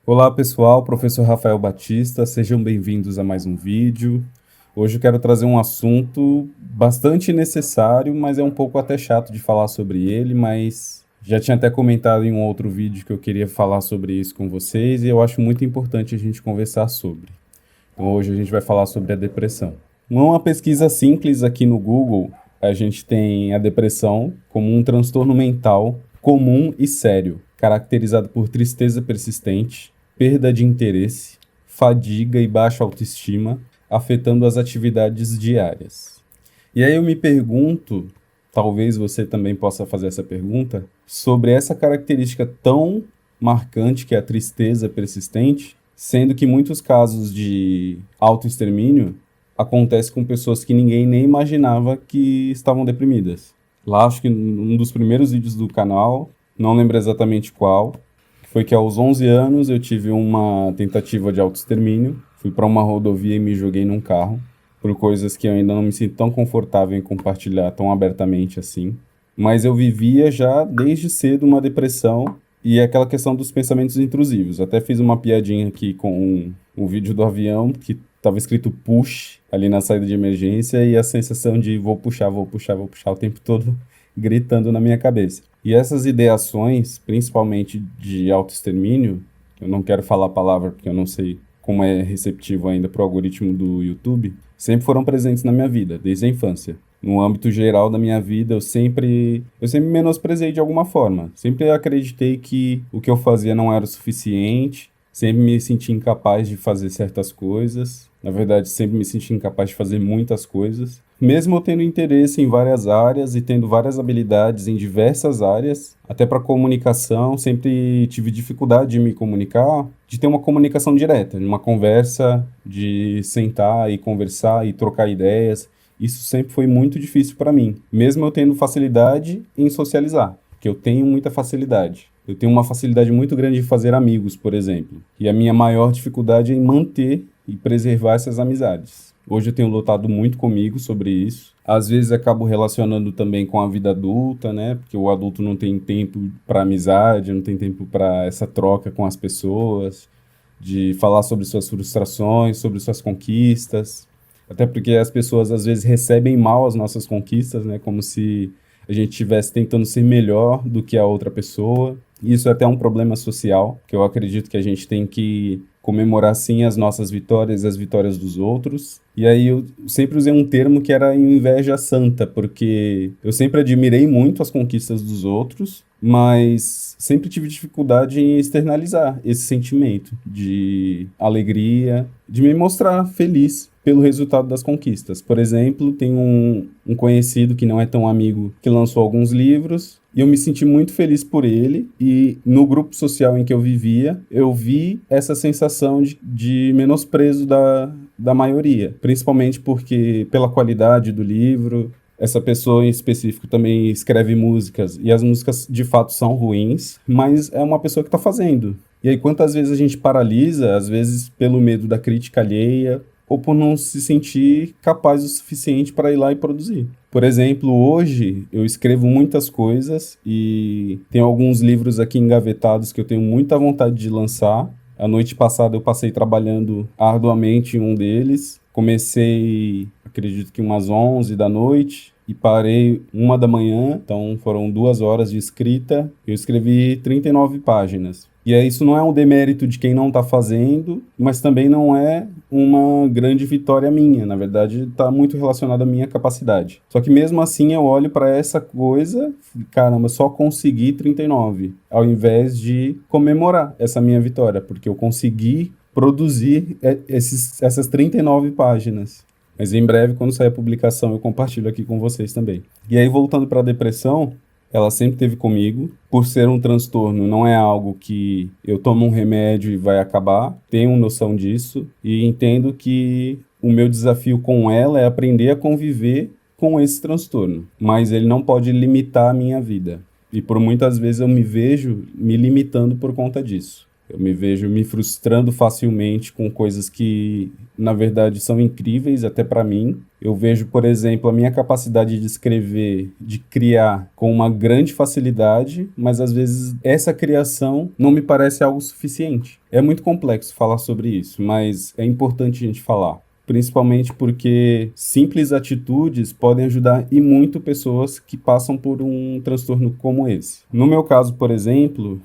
Olá pessoal, professor Rafael Batista, sejam bem-vindos a mais um vídeo. Hoje eu quero trazer um assunto bastante necessário, mas é um pouco até chato de falar sobre ele, mas já tinha até comentado em um outro vídeo que eu queria falar sobre isso com vocês e eu acho muito importante a gente conversar sobre. Então hoje a gente vai falar sobre a depressão. Numa pesquisa simples aqui no Google, a gente tem a depressão como um transtorno mental comum e sério, caracterizado por tristeza persistente, perda de interesse, fadiga e baixa autoestima, afetando as atividades diárias. E aí eu me pergunto, talvez você também possa fazer essa pergunta, sobre essa característica tão marcante que é a tristeza persistente, sendo que muitos casos de autoextermínio acontecem com pessoas que ninguém nem imaginava que estavam deprimidas. Lá, acho que um dos primeiros vídeos do canal, não lembro exatamente qual, foi que aos 11 anos eu tive uma tentativa de autoextermínio, fui para uma rodovia e me joguei num carro, por coisas que eu ainda não me sinto tão confortável em compartilhar tão abertamente assim. Mas eu vivia já desde cedo uma depressão e aquela questão dos pensamentos intrusivos. Até fiz uma piadinha aqui com um vídeo do avião que estava escrito push ali na saída de emergência e a sensação de vou puxar, vou puxar, vou puxar o tempo todo gritando na minha cabeça. E essas ideações, principalmente de autoextermínio, eu não quero falar a palavra porque eu não sei como é receptivo ainda para o algoritmo do YouTube, sempre foram presentes na minha vida, desde a infância. No âmbito geral da minha vida, eu sempre menosprezei de alguma forma. Sempre acreditei que o que eu fazia não era o suficiente, sempre me senti incapaz de fazer certas coisas. Na verdade, sempre me senti incapaz de fazer muitas coisas. Mesmo eu tendo interesse em várias áreas e tendo várias habilidades em diversas áreas, até para comunicação, sempre tive dificuldade de me comunicar, de ter uma comunicação direta, uma conversa, de sentar e conversar e trocar ideias. Isso sempre foi muito difícil para mim, mesmo eu tendo facilidade em socializar, porque eu tenho muita facilidade. Eu tenho uma facilidade muito grande de fazer amigos, por exemplo. E a minha maior dificuldade é em manter e preservar essas amizades. Hoje eu tenho lutado muito comigo sobre isso. Às vezes acabo relacionando também com a vida adulta, né? Porque o adulto não tem tempo para amizade, não tem tempo para essa troca com as pessoas, de falar sobre suas frustrações, sobre suas conquistas. Até porque as pessoas às vezes recebem mal as nossas conquistas, né? Como se a gente estivesse tentando ser melhor do que a outra pessoa. Isso é até um problema social, que eu acredito que a gente tem que comemorar sim as nossas vitórias e as vitórias dos outros. E aí eu sempre usei um termo que era inveja santa, porque eu sempre admirei muito as conquistas dos outros, mas sempre tive dificuldade em externalizar esse sentimento de alegria, de me mostrar feliz pelo resultado das conquistas. Por exemplo, tem um conhecido que não é tão amigo que lançou alguns livros e eu me senti muito feliz por ele e no grupo social em que eu vivia, eu vi essa sensação de menosprezo da maioria, principalmente porque pela qualidade do livro, essa pessoa em específico também escreve músicas e as músicas de fato são ruins, mas é uma pessoa que está fazendo. E aí quantas vezes a gente paralisa, às vezes pelo medo da crítica alheia, ou por não se sentir capaz o suficiente para ir lá e produzir. Por exemplo, hoje eu escrevo muitas coisas e tenho alguns livros aqui engavetados que eu tenho muita vontade de lançar. A noite passada eu passei trabalhando arduamente em um deles. Comecei, acredito que umas 11 da noite e parei 1 da manhã, então foram 2 horas de escrita. Eu escrevi 39 páginas. E aí isso não é um demérito de quem não está fazendo, mas também não é uma grande vitória minha. Na verdade, está muito relacionado à minha capacidade. Só que mesmo assim eu olho para essa coisa, caramba, só consegui 39, ao invés de comemorar essa minha vitória, porque eu consegui produzir essas 39 páginas. Mas em breve, quando sair a publicação, eu compartilho aqui com vocês também. E aí, voltando para a depressão, ela sempre esteve comigo. Por ser um transtorno, não é algo que eu tomo um remédio e vai acabar. Tenho noção disso e entendo que o meu desafio com ela é aprender a conviver com esse transtorno. Mas ele não pode limitar a minha vida. E por muitas vezes eu me vejo me limitando por conta disso. Eu me vejo me frustrando facilmente com coisas que, na verdade, são incríveis até para mim. Eu vejo, por exemplo, a minha capacidade de escrever, de criar com uma grande facilidade, mas às vezes essa criação não me parece algo suficiente. É muito complexo falar sobre isso, mas é importante a gente falar. Principalmente porque simples atitudes podem ajudar e muito pessoas que passam por um transtorno como esse. No meu caso, por exemplo,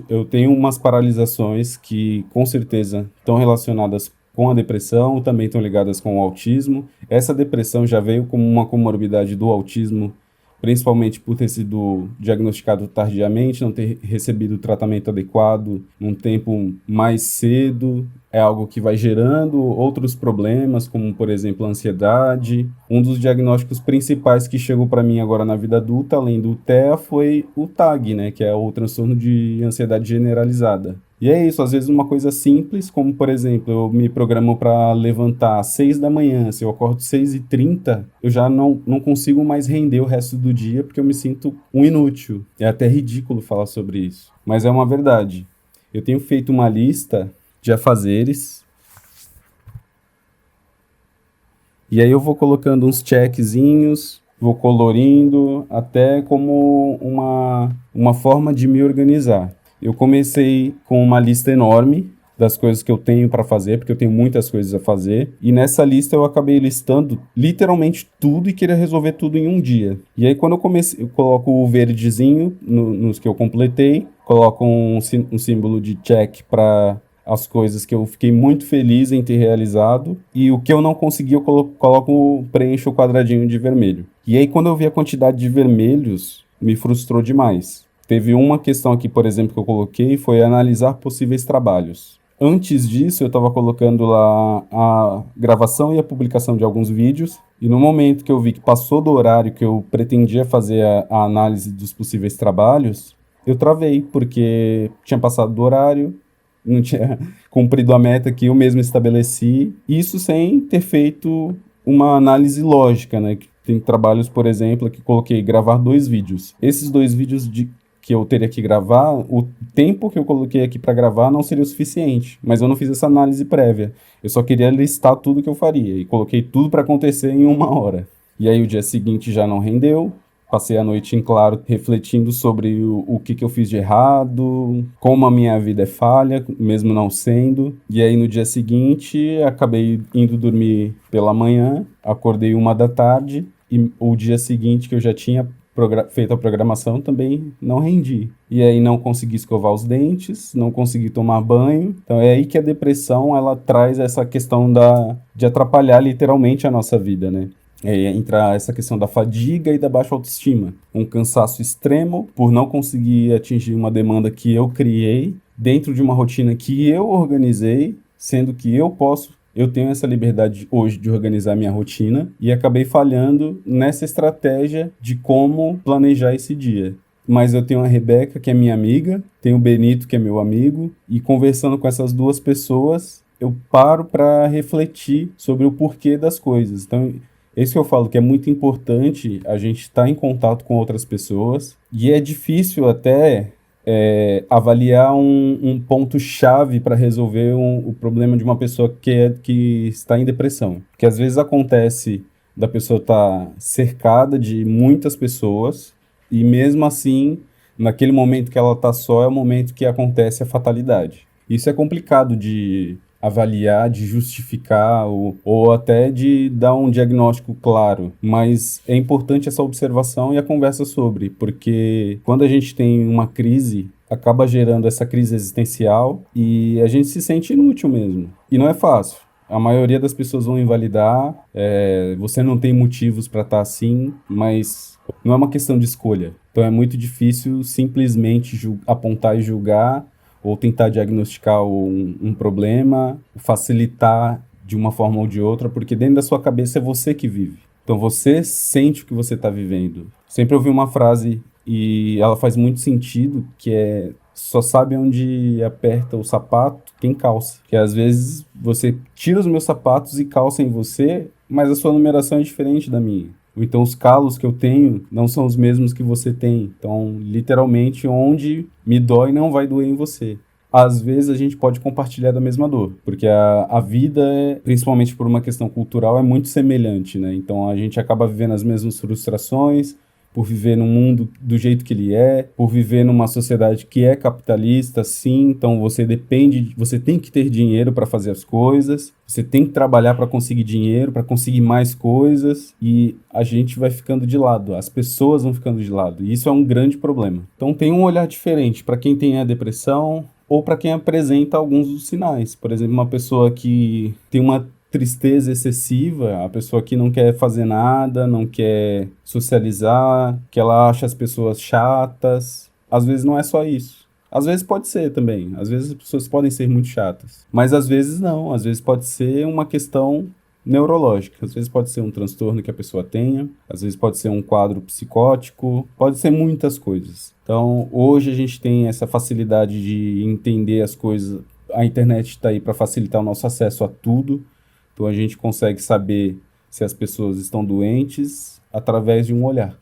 eu tenho umas paralisações que com certeza estão relacionadas com a depressão, também estão ligadas com o autismo. Essa depressão já veio como uma comorbidade do autismo, principalmente por ter sido diagnosticado tardiamente, não ter recebido o tratamento adequado num tempo mais cedo. É algo que vai gerando outros problemas, como, por exemplo, a ansiedade. Um dos diagnósticos principais que chegou para mim agora na vida adulta, além do TEA, foi o TAG, né, que é o transtorno de ansiedade generalizada. E é isso, às vezes uma coisa simples, como, por exemplo, eu me programo para levantar às 6 da manhã, se eu acordo 6h30, eu já não consigo mais render o resto do dia, porque eu me sinto um inútil. É até ridículo falar sobre isso, mas é uma verdade. Eu tenho feito uma lista de afazeres, e aí eu vou colocando uns checkzinhos, vou colorindo, até como uma forma de me organizar. Eu comecei com uma lista enorme das coisas que eu tenho para fazer, porque eu tenho muitas coisas a fazer, e nessa lista eu acabei listando literalmente tudo e queria resolver tudo em um dia. E aí quando eu comecei, eu coloco o verdezinho nos que eu completei, coloco um símbolo de check para as coisas que eu fiquei muito feliz em ter realizado, e o que eu não consegui eu preencho o quadradinho de vermelho. E aí quando eu vi a quantidade de vermelhos, me frustrou demais. Teve uma questão aqui, por exemplo, que eu coloquei, foi analisar possíveis trabalhos. Antes disso, eu estava colocando lá a gravação e a publicação de alguns vídeos, e no momento que eu vi que passou do horário que eu pretendia fazer a análise dos possíveis trabalhos, eu travei, porque tinha passado do horário, não tinha cumprido a meta que eu mesmo estabeleci, isso sem ter feito uma análise lógica, né? Tem trabalhos, por exemplo, que coloquei gravar 2 vídeos. Esses 2 vídeos que eu teria que gravar, o tempo que eu coloquei aqui para gravar não seria o suficiente, mas eu não fiz essa análise prévia. Eu só queria listar tudo que eu faria e coloquei tudo para acontecer em 1 hora. E aí o dia seguinte já não rendeu. Passei a noite em claro refletindo sobre o que eu fiz de errado, como a minha vida é falha, mesmo não sendo. E aí no dia seguinte acabei indo dormir pela manhã, acordei 1 da tarde e o dia seguinte que eu já tinha feito a programação também não rendi. E aí não consegui escovar os dentes, não consegui tomar banho. Então é aí que a depressão ela traz essa questão de atrapalhar literalmente a nossa vida, né? Entra essa questão da fadiga e da baixa autoestima. Um cansaço extremo por não conseguir atingir uma demanda que eu criei dentro de uma rotina que eu organizei, sendo que eu tenho essa liberdade hoje de organizar minha rotina e acabei falhando nessa estratégia de como planejar esse dia. Mas eu tenho a Rebeca, que é minha amiga, tenho o Benito, que é meu amigo, e conversando com essas 2 pessoas, eu paro para refletir sobre o porquê das coisas. Então, isso que eu falo que é muito importante a gente estar em contato com outras pessoas, e é difícil até avaliar um ponto-chave para resolver o problema de uma pessoa que está em depressão. Porque às vezes acontece da pessoa estar cercada de muitas pessoas, e mesmo assim, naquele momento que ela está só, é o momento que acontece a fatalidade. Isso é complicado de avaliar, de justificar ou até de dar um diagnóstico claro, mas é importante essa observação e a conversa sobre, porque quando a gente tem uma crise, acaba gerando essa crise existencial e a gente se sente inútil mesmo. E não é fácil. A maioria das pessoas vão invalidar, você não tem motivos para estar assim, mas não é uma questão de escolha. Então é muito difícil simplesmente apontar e julgar ou tentar diagnosticar um problema, facilitar de uma forma ou de outra, porque dentro da sua cabeça é você que vive. Então você sente o que você está vivendo. Sempre ouvi uma frase e ela faz muito sentido, que é: só sabe onde aperta o sapato quem calça. Que às vezes você tira os meus sapatos e calça em você, mas a sua numeração é diferente da minha. Ou então os calos que eu tenho não são os mesmos que você tem. Então, literalmente, onde me dói não vai doer em você. às vezes a gente pode compartilhar da mesma dor, porque a vida, principalmente por uma questão cultural, é muito semelhante, né? Então a gente acaba vivendo as mesmas frustrações, por viver num mundo do jeito que ele é, por viver numa sociedade que é capitalista, sim, então você tem que ter dinheiro para fazer as coisas, você tem que trabalhar para conseguir dinheiro, para conseguir mais coisas, e a gente vai ficando de lado, as pessoas vão ficando de lado, e isso é um grande problema. Então tem um olhar diferente para quem tem a depressão, ou para quem apresenta alguns dos sinais. Por exemplo, uma pessoa que tem uma tristeza excessiva, a pessoa que não quer fazer nada, não quer socializar, que ela acha as pessoas chatas. Às vezes não é só isso. Às vezes pode ser também. Às vezes as pessoas podem ser muito chatas. Mas às vezes não. Às vezes pode ser uma questão neurológica. Às vezes pode ser um transtorno que a pessoa tenha. Às vezes pode ser um quadro psicótico. Pode ser muitas coisas. Então, hoje a gente tem essa facilidade de entender as coisas. A internet está aí para facilitar o nosso acesso a tudo. Então a gente consegue saber se as pessoas estão doentes através de um olhar.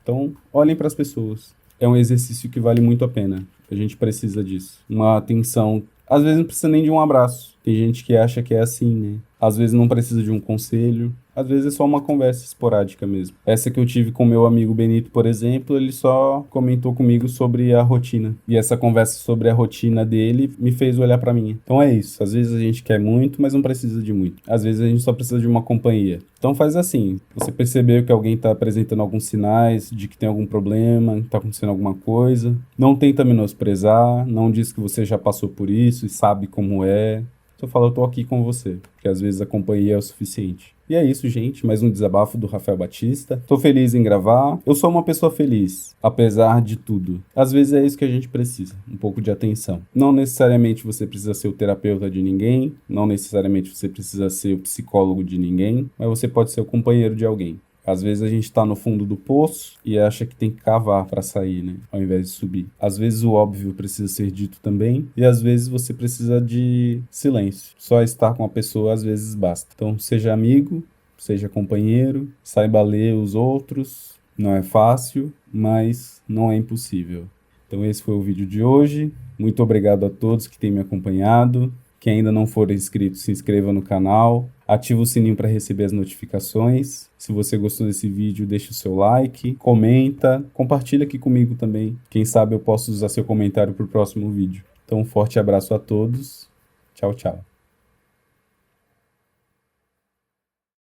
Então, olhem para as pessoas. É um exercício que vale muito a pena. A gente precisa disso. Uma atenção. Às vezes não precisa nem de um abraço. Tem gente que acha que é assim, né? Às vezes não precisa de um conselho. Às vezes é só uma conversa esporádica mesmo. Essa que eu tive com meu amigo Benito, por exemplo, ele só comentou comigo sobre a rotina. E essa conversa sobre a rotina dele me fez olhar pra mim. Então é isso. Às vezes a gente quer muito, mas não precisa de muito. Às vezes a gente só precisa de uma companhia. Então faz assim. Você percebeu que alguém tá apresentando alguns sinais de que tem algum problema, que tá acontecendo alguma coisa. Não tenta menosprezar. Não diz que você já passou por isso e sabe como é. Só fala, eu tô aqui com você. Porque às vezes a companhia é o suficiente. E é isso, gente. Mais um desabafo do Rafael Batista. Tô feliz em gravar. Eu sou uma pessoa feliz, apesar de tudo. Às vezes é isso que a gente precisa. Um pouco de atenção. Não necessariamente você precisa ser o terapeuta de ninguém. Não necessariamente você precisa ser o psicólogo de ninguém. Mas você pode ser o companheiro de alguém. Às vezes a gente tá no fundo do poço e acha que tem que cavar para sair, né? Ao invés de subir. Às vezes o óbvio precisa ser dito também e às vezes você precisa de silêncio. Só estar com a pessoa às vezes basta. Então seja amigo, seja companheiro, saiba ler os outros. Não é fácil, mas não é impossível. Então esse foi o vídeo de hoje. Muito obrigado a todos que têm me acompanhado. Quem ainda não for inscrito, se inscreva no canal. Ativa o sininho para receber as notificações. Se você gostou desse vídeo, deixa o seu like, comenta, compartilha aqui comigo também. Quem sabe eu posso usar seu comentário para o próximo vídeo. Então, um forte abraço a todos. Tchau, tchau.